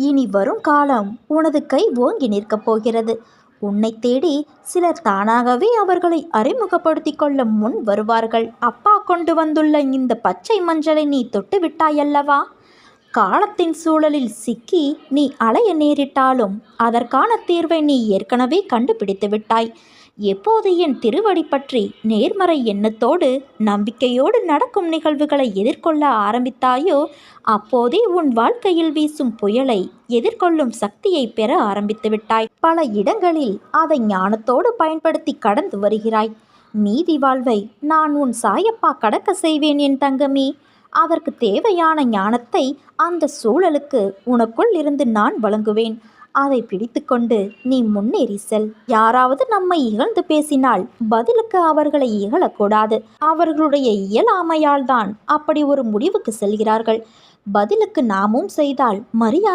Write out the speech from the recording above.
இனி வரும் காலம் உனது கை ஓங்கி நிற்கப் போகிறது. உன்னை தேடி சிலர் தானாகவே அவர்களை அறிமுகப்படுத்திக் கொள்ள முன் வருவார்கள். அப்பா கொண்டு வந்துள்ள இந்த பச்சை மஞ்சளை நீ தொட்டு விட்டாயல்லவா? காலத்தின் சூழலில் சிக்கி நீ அலைய நேரிட்டாலும் அதற்கான தீர்வை நீ ஏற்கனவே கண்டுபிடித்து விட்டாய். எப்போது என் திருவடி பற்றி நேர்மறை எண்ணத்தோடு நம்பிக்கையோடு நடக்கும் நிகழ்வுகளை எதிர்கொள்ள ஆரம்பித்தாயோ, அப்போதே உன் வாழ்க்கையில் வீசும் புயலை எதிர்கொள்ளும் சக்தியை பெற ஆரம்பித்து விட்டாய். பல இடங்களில் அதை ஞானத்தோடு பயன்படுத்தி கடந்து வருகிறாய். மீதி வாழ்வை நான் உன் சாயப்பா கடக்க செய்வேன் என் தங்கமே. அதற்கு தேவையான ஞானத்தை அந்த சூழலுக்கு உனக்குள் இருந்து நான் வழங்குவேன். அதை பிடித்து கொண்டு நீ முன்னேறி செல். யாராவது நம்மை இகழ்ந்து பேசினால் பதிலுக்கு அவர்களை இகழக்கூடாது. அவர்களுடைய இயலாமையால் தான் அப்படி ஒரு முடிவுக்கு செல்கிறார்கள். பதிலுக்கு நாமும் செய்தால் மரியாதை